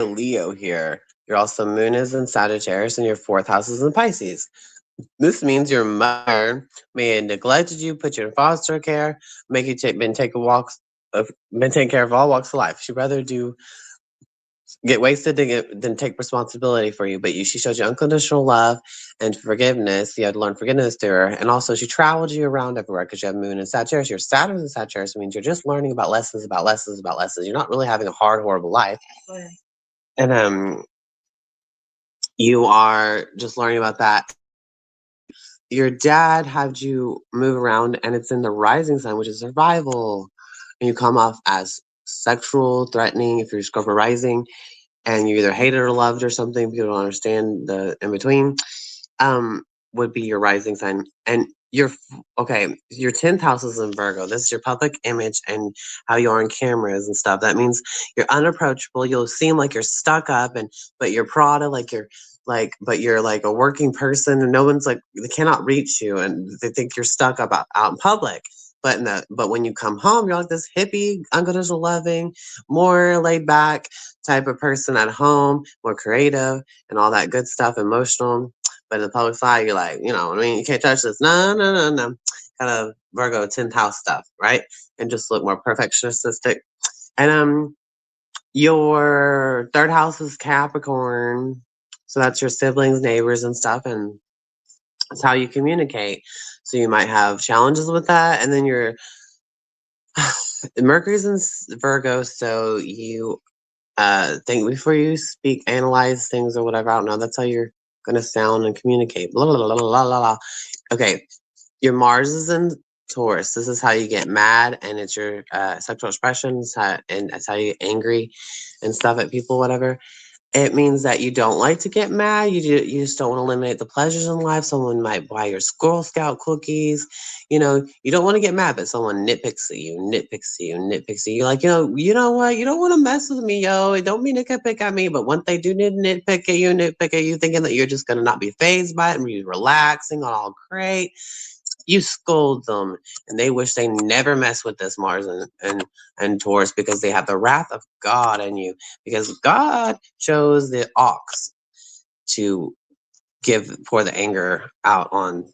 Leo here. Your also moon is in Sagittarius and your fourth house is in Pisces. This means your mother may have neglected you, put you in foster care, make you been taking walks, been taking care of all walks of life. She'd rather do get wasted than take responsibility for you. But she showed you unconditional love and forgiveness. You had to learn forgiveness through her, and also she traveled you around everywhere because you have moon in Sagittarius. Your Saturn in Sagittarius means you're just learning about lessons, about lessons, about lessons. You're not really having a hard, horrible life, and you are just learning about that. Your dad had you move around, and it's in the rising sign, which is survival, and you come off as sexual, threatening if you're Scorpio rising, and you either hated or loved or something. People don't understand the in between. Would be your rising sign, and okay. Your 10th house is in Virgo. This is your public image and how you are on cameras and stuff. That means you're unapproachable. You'll seem like you're stuck up, but you're Prada, but you're like a working person, and no one's like they cannot reach you, and they think you're stuck up out in public. But when you come home, you're like this hippie, unconditional loving, more laid back type of person at home, more creative and all that good stuff, emotional. But in the public side, you're like, I mean, you can't touch this. No, no, no, no. Kind of Virgo 10th house stuff, right? And just look more perfectionistic. And your third house is Capricorn. So that's your siblings, neighbors, and stuff. And it's how you communicate. So you might have challenges with that. And then your Mercury's in Virgo. So you think before you speak, analyze things or whatever. I don't know. That's how you're going to sound and communicate. Blah, blah, blah, blah, blah, blah. Okay. Your Mars is in Taurus. This is how you get mad, and it's your sexual expressions, and that's how you get angry and stuff at people, whatever. It means that you don't like to get mad. You just don't want to eliminate the pleasures in life. Someone might buy your Girl Scout cookies. You don't want to get mad, but someone nitpicks at you, nitpicks at you, nitpicks at you. Like, you know what? You don't want to mess with me, yo. It don't mean to nitpick at me, but once they do nitpick at you, thinking that you're just gonna not be phased by it and be relaxing, all great, you scold them, and they wish they never mess with this Mars and Taurus, because they have the wrath of God in you, because God chose the ox to pour the anger out on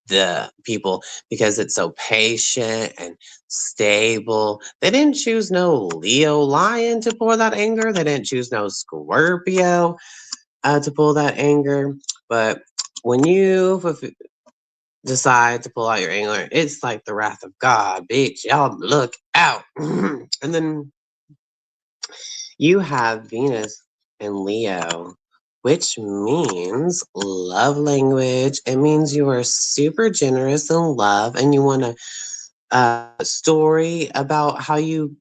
the people, because it's so patient and stable. They didn't choose no Leo lion to pour that anger. They didn't choose no Scorpio to pull that anger. But when you decide to pull out your anger, it's like the wrath of God, bitch. Y'all look out. And then you have Venus in Leo, which means love language. It means you are super generous in love, and you want a story about how you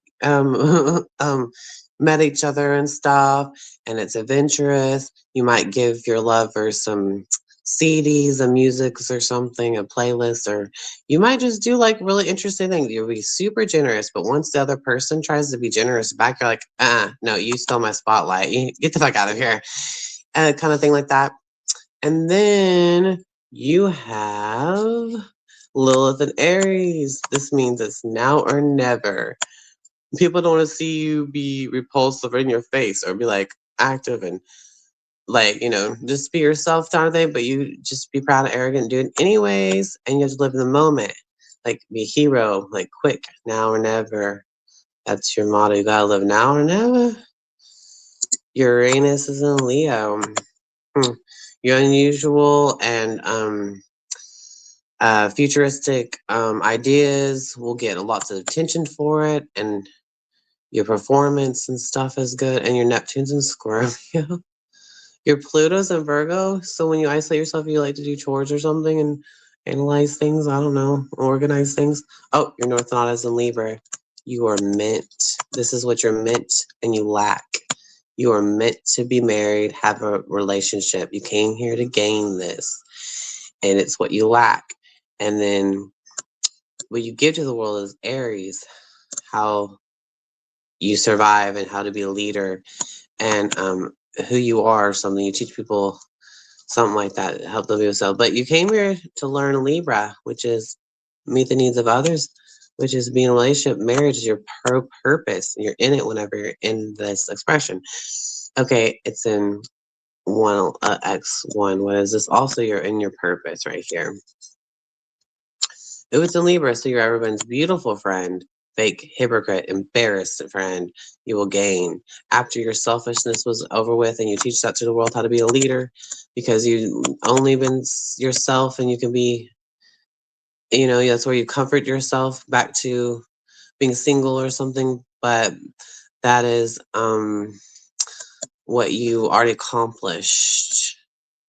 met each other and stuff, and it's adventurous. You might give your lover some CDs, a music or something, a playlist, or you might just do like really interesting things. You'll be super generous, but once the other person tries to be generous back, you're like, no, you stole my spotlight. Get the fuck out of here. Kind of thing like that. And then you have Lilith and Aries. This means it's now or never. People don't want to see you be repulsive in your face or be like active and like, just be yourself, kind of thing, but you just be proud and arrogant and do it anyways. And you have to live in the moment. Like, be a hero, like, quick, now or never. That's your motto. You gotta live now or never. Uranus is in Leo. You're unusual and futuristic ideas will get lots of attention for it, and your performance and stuff is good. And your Neptune's in Scorpio. Your Pluto's in Virgo, so when you isolate yourself, you like to do chores or something and analyze things. I don't know, organize things. Oh, your North Node is in Libra. You are meant. This is what you're meant, and you lack. You are meant to be married, have a relationship. You came here to gain this, and it's what you lack. And then what you give to the world is Aries, how you survive and how to be a leader, and who you are, something you teach people, something like that, help them yourself. But you came here to learn Libra, which is meet the needs of others, which is being in a relationship. Marriage is your purpose. You're in it whenever you're in this expression. Okay, it's in one X1. What is this? Also, you're in your purpose right here. Ooh, it's in Libra, so you're everyone's beautiful friend, fake, hypocrite, embarrassed friend you will gain after your selfishness was over with and you teach that to the world how to be a leader because you only been yourself and you can be, that's where you comfort yourself back to being single or something. But that is what you already accomplished.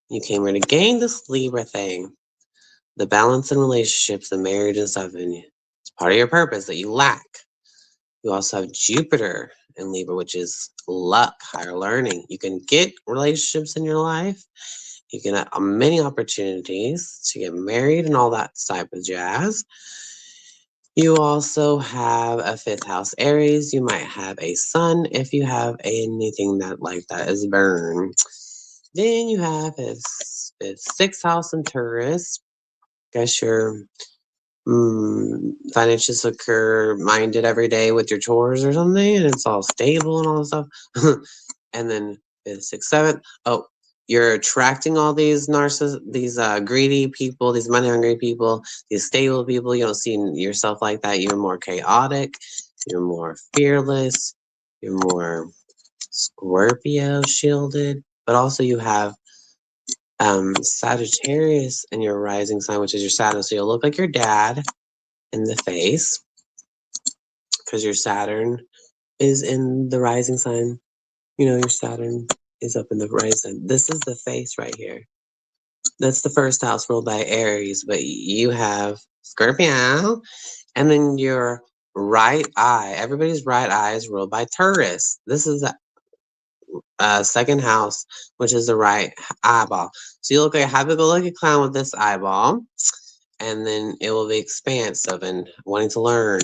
You came here to gain this Libra thing. The balance in relationships, the marriage and stuff, and it's part of your purpose that you lack. You also have Jupiter in Libra, which is luck, higher learning. You can get relationships in your life. You can have many opportunities to get married and all that type of jazz. You also have a fifth house Aries. You might have a sun if you have anything that like that is burn. Then you have a sixth house in Taurus. Guess you're financially secure minded every day with your chores or something, and it's all stable and all this stuff. And then fifth, sixth, seventh. Oh, you're attracting all these these greedy people, these money hungry people, these stable people. You don't see yourself like that. You're more chaotic. You're more fearless. You're more Scorpio shielded. But also you have Sagittarius in your rising sign, which is your Saturn. So you'll look like your dad in the face because your Saturn is in the rising sign. Your Saturn is up in the rising. This is the face right here. That's the first house ruled by Aries, but you have Scorpio, and then your right eye. Everybody's right eye is ruled by Taurus. This is the second house, which is the right eyeball. So you look like a happy-go-lucky clown with this eyeball, and then it will be expansive and wanting to learn.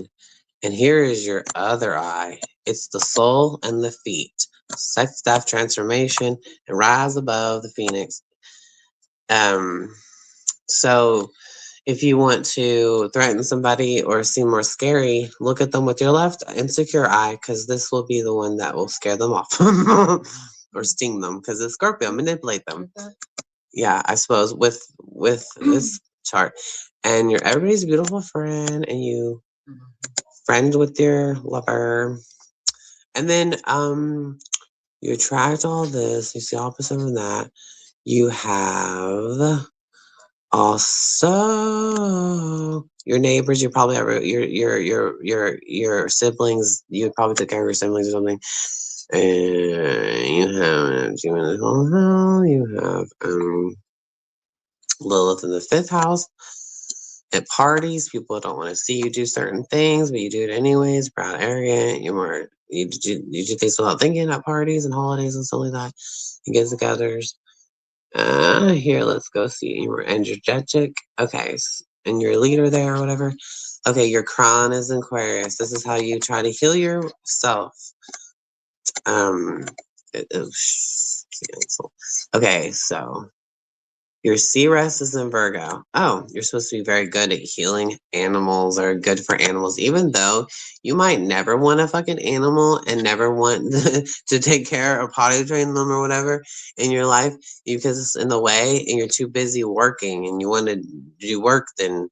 And here is your other eye. It's the soul and the feet. Sex, death, transformation, and rise above the phoenix. So if you want to threaten somebody or seem more scary, look at them with your left insecure eye, because this will be the one that will scare them off or sting them, because it's Scorpio, manipulate them. Yeah, I suppose with this chart. And you're everybody's beautiful friend, and you friends with your lover. And then you attract all this, you see opposite of that. You have also your neighbors, you probably have your siblings, you probably took care of your siblings or something. And you have Lilith in the fifth house. At parties, people don't want to see you do certain things, but you do it anyways. Proud, arrogant. You do things without thinking at parties and holidays and stuff like that. And get-togethers. Here, let's go see. You were energetic. Okay, and you're a leader there or whatever. Okay, your crown is Aquarius. This is how you try to heal yourself. Okay, so your Ceres is in Virgo. Oh, you're supposed to be very good at healing animals or good for animals, even though you might never want a fucking animal and never want to take care or potty train them or whatever in your life because it's in the way and you're too busy working and you want to do work than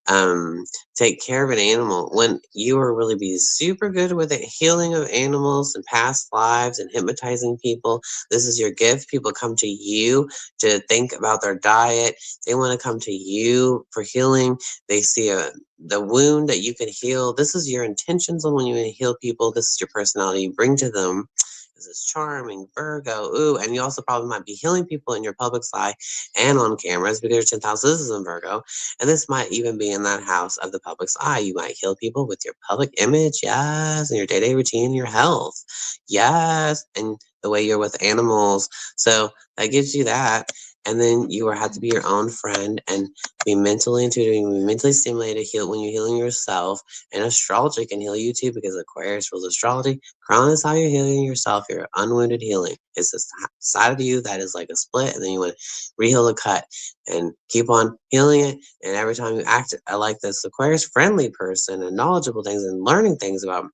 um, take care of an animal when you are really be super good with the healing of animals and past lives and hypnotizing people. This is your gift. People come to you to think about their diet. They want to come to you for healing. They see the wound that you can heal. This is your intentions on when you heal people. This is your personality you bring to them. This is charming, Virgo. Ooh, and you also probably might be healing people in your public eye and on cameras because your 10th house is in Virgo. And this might even be in that house of the public's eye. You might heal people with your public image, yes, and your day-to-day routine, your health, yes, and the way you're with animals. So that gives you that. And then you have to be your own friend and be mentally intuitive, be mentally stimulated, heal when you're healing yourself. And astrology can heal you too because Aquarius rules astrology. Crown is how you're healing yourself, your unwounded healing. It's this side of you that is like a split, and then you want to re-heal the cut and keep on healing it. And every time you act like this Aquarius friendly person and knowledgeable things and learning things about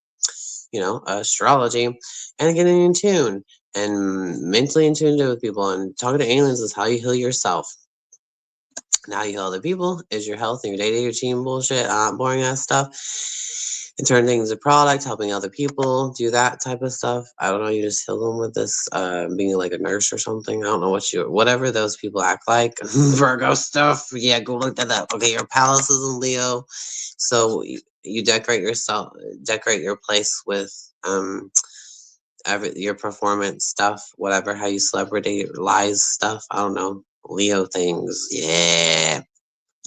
astrology and getting in tune. and mentally in tune with people. And talking to aliens is how you heal yourself. Now you heal other people is your health and your daily routine bullshit, boring ass stuff. And turn things to product, helping other people do that type of stuff. I don't know, you just heal them with this, being like a nurse or something. I don't know whatever those people act like. Virgo stuff. Yeah, go look that up. Okay, your palace is in Leo. So you decorate your place with, your performance stuff, whatever, how you celebrity lies stuff. I don't know. Leo things. Yeah.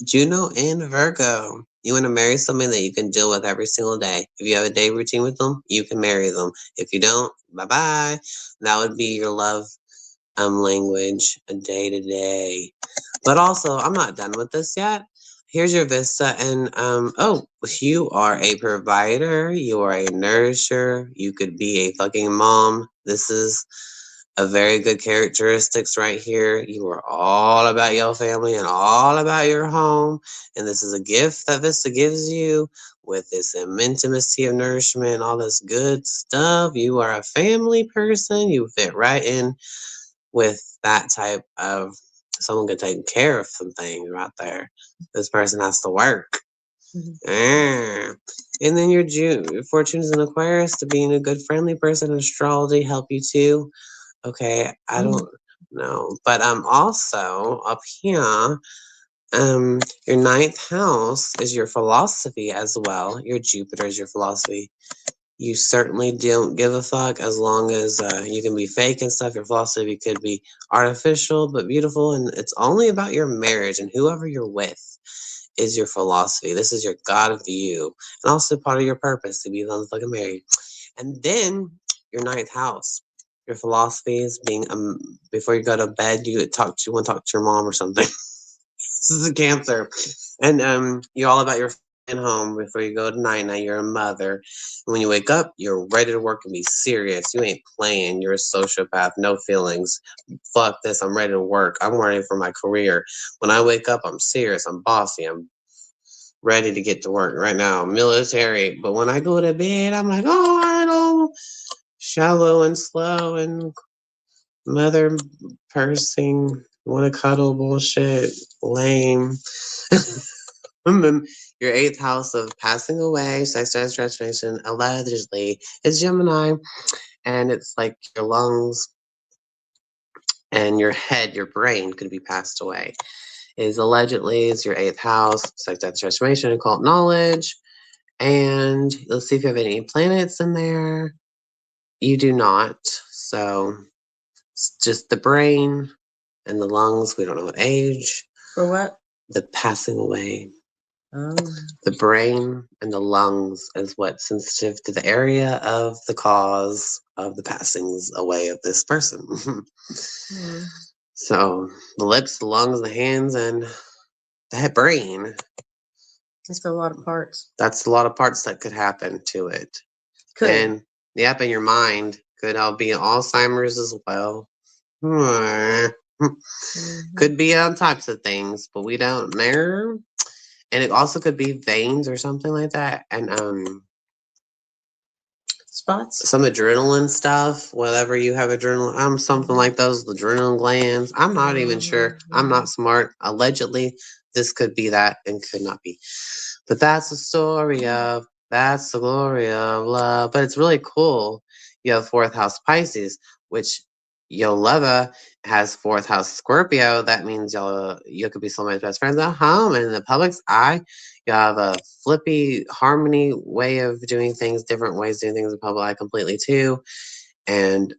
Juno and Virgo. You want to marry somebody that you can deal with every single day. If you have a day routine with them, you can marry them. If you don't, bye bye. That would be your love language, a day to day. But also, I'm not done with this yet. Here's your vista, and you are a provider. You are a nourisher. You could be a fucking mom. This is a very good characteristics right here. You are all about your family and all about your home. And this is a gift that Vista gives you with this intimacy of nourishment, all this good stuff. You are a family person. You fit right in with that type of someone could take care of some things right there. This person has to work. And then your fortune is in Aquarius to being a good friendly person. Astrology help you too. Okay, I don't know. But also up here, your ninth house is your philosophy as well. Your Jupiter is your philosophy. You certainly don't give a fuck as long as you can be fake and stuff. Your philosophy could be artificial but beautiful, and it's only about your marriage and whoever you're with is your philosophy. This is your God view, and also part of your purpose to be fucking married. And then your ninth house, your philosophy is being before you go to bed, you want to talk to your mom or something. This is a Cancer, and you're all about your home before you go to night. Now you're a mother. And when you wake up, you're ready to work and be serious. You ain't playing. You're a sociopath. No feelings. Fuck this. I'm ready to work. I'm ready for my career. When I wake up, I'm serious. I'm bossy. I'm ready to get to work right now. Military. But when I go to bed, I'm like, oh, I know. Shallow and slow and mother pursing. Want to cuddle bullshit. Lame. And then your eighth house of passing away, sex, transformation, allegedly, is Gemini. And it's like your lungs and your head, your brain could be passed away. Is allegedly is your eighth house, sex, transformation, occult knowledge. And let's see if you have any planets in there. You do not. So it's just the brain and the lungs. We don't know what age. For what? The passing away. Oh. The brain and the lungs is what's sensitive to the area of the cause of the passings away of this person. So the lips, the lungs, the hands, and that brain. That's a lot of parts. That's a lot of parts that could happen to it. Could. And yep, in your mind could all be Alzheimer's as well. Could be on types of things, but we don't know. And it also could be veins or something like that. And spots? Some adrenaline stuff, whatever you have adrenaline, something like those adrenaline glands. I'm not even sure. I'm not smart. Allegedly, this could be that and could not be. But that's the story of, that's the glory of love. But it's really cool. You have fourth house Pisces, which Yoleva has fourth house Scorpio. That means you could be somebody's best friends at home and in the public's eye. You have a flippy harmony way of doing things, different ways of doing things in public eye completely too. And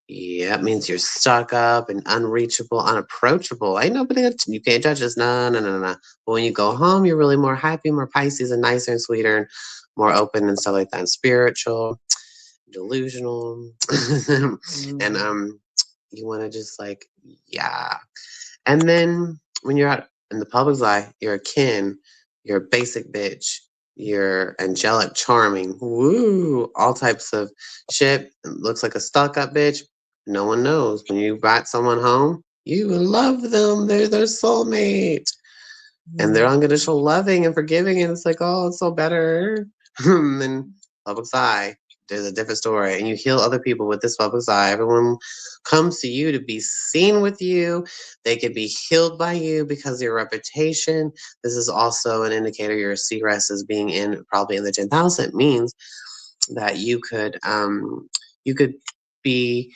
yeah, it means you're stuck up and unreachable, unapproachable. Ain't nobody, you can't judge us. No, no, no, no. But when you go home, you're really more happy, more Pisces and nicer and sweeter and more open and stuff like that, and spiritual, delusional. And you want to just like, yeah. And then when you're out in the public's eye, you're a kin, you're a basic bitch, you're angelic, charming, woo, all types of shit. Looks like a stuck up bitch. No one knows. When you brought someone home, you love them. They're their soulmate. And they're unconditional loving and forgiving. And it's like, oh, it's so better. And then public's eye. there's a different story. And you heal other people with this public eye. Everyone comes to you to be seen with you. They could be healed by you because of your reputation. This is also an indicator your CRS is being in probably in the 10th house. It means that you could be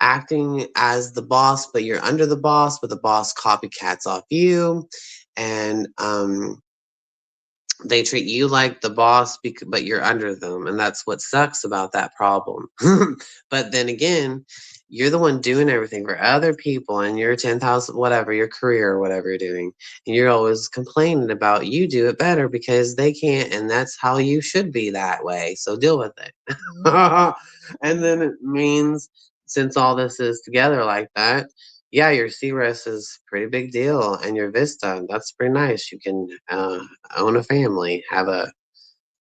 acting as the boss, but you're under the boss, but the boss copycats off you. And they treat you like the boss, but you're under them. And that's what sucks about that problem. But then again, you're the one doing everything for other people and your 10,000, whatever, your career or whatever you're doing. And you're always complaining about you do it better because they can't. And that's how you should be that way. So deal with it. And then it means since all this is together like that, yeah, your CRES is pretty big deal, and your Vista, that's pretty nice. You can own a family, have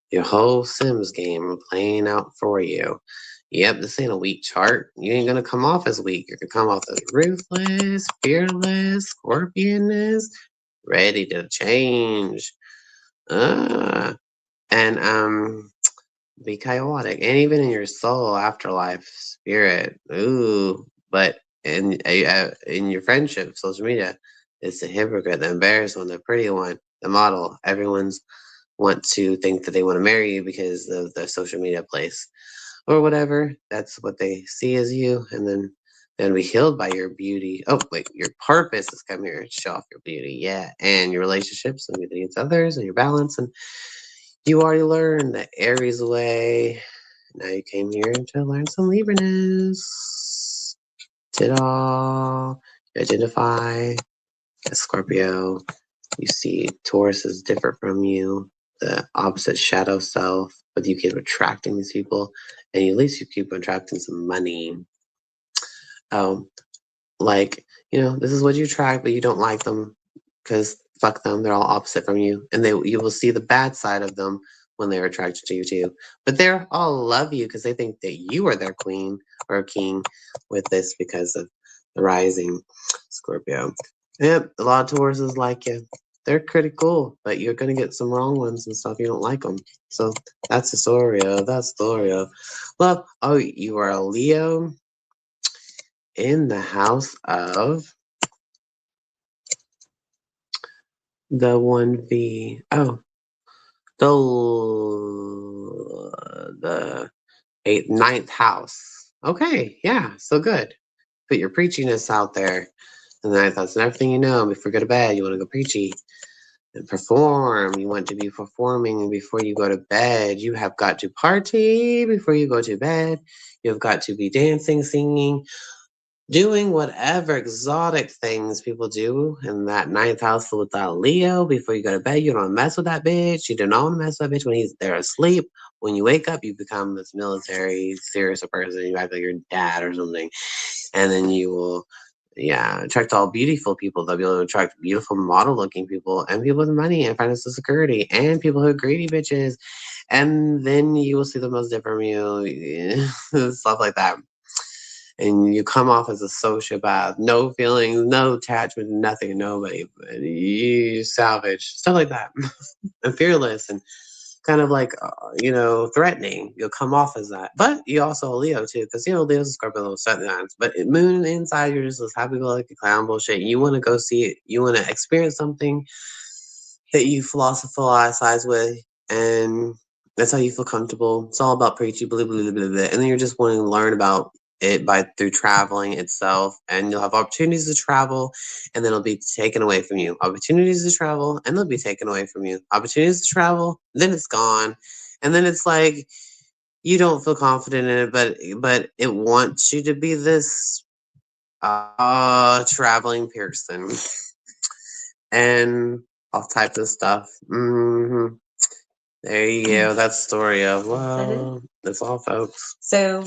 your whole Sims game playing out for you. Yep, this ain't a weak chart. You ain't gonna come off as weak. You're gonna come off as ruthless, fearless, scorpioness, ready to change. And be chaotic, and even in your soul, afterlife, spirit. Ooh, but in your friendship, social media, it's the hypocrite, the embarrassed one, the pretty one, the model. Everyone's want to think that they want to marry you because of the social media place or whatever. That's what they see as you, and then be healed by your beauty. Oh wait, your purpose is come here to show off your beauty, yeah, and your relationships and against others and your balance. And you already learned the Aries way. Now you came here to learn some Libraness. Ta-da! You identify as Scorpio. You see Taurus is different from you, the opposite shadow self, but you keep attracting these people, and at least you keep attracting some money. Like, this is what you attract, but you don't like them because fuck them, they're all opposite from you, and you will see the bad side of them when they're attracted to you too. But they're all love you because they think that you are their queen or king with this because of the rising Scorpio. Yep, a lot of Tauruses like you. They're pretty cool, but you're gonna get some wrong ones and stuff. You don't like them, so that's the story of that story of love. Oh, you are a Leo in the house of the 1V. Oh, the ninth house. Okay, yeah, so good. Put your preachiness out there. And the ninth house and everything you know. Before you go to bed, you want to go preachy and perform. You want to be performing, and before you go to bed, you have got to party. Before you go to bed, you have got to be dancing, singing, doing whatever exotic things people do in that ninth house with that Leo. Before you go to bed, you don't mess with that bitch. You do not want to mess with that bitch when he's there asleep. When you wake up, you become this military, serious person. You act like your dad or something. And then you will, attract all beautiful people. They'll be able to attract beautiful model-looking people and people with money and financial security and people who are greedy bitches. And then you will see the most different from you, stuff like that. And you come off as a sociopath, no feelings, no attachment, nothing, nobody. You salvage stuff like that, and fearless, and kind of like threatening. You'll come off as that, but you also a Leo too, because Leo's a Scorpio, little sometimes. But Moon inside, you're just this happy-go-lucky clown bullshit. You want to go see it. You want to experience something that you philosophize with, and that's how you feel comfortable. It's all about preachy, blah, blah, blah, blah, blah. And then you're just wanting to learn about it through traveling itself, and you'll have opportunities to travel, and then it'll be taken away from you. Opportunities to travel, and they'll be taken away from you. Opportunities to travel, then it's gone, and then it's like you don't feel confident in it, but it wants you to be this traveling person, and all types of stuff. There you go. That's the story of love. That's all, folks. So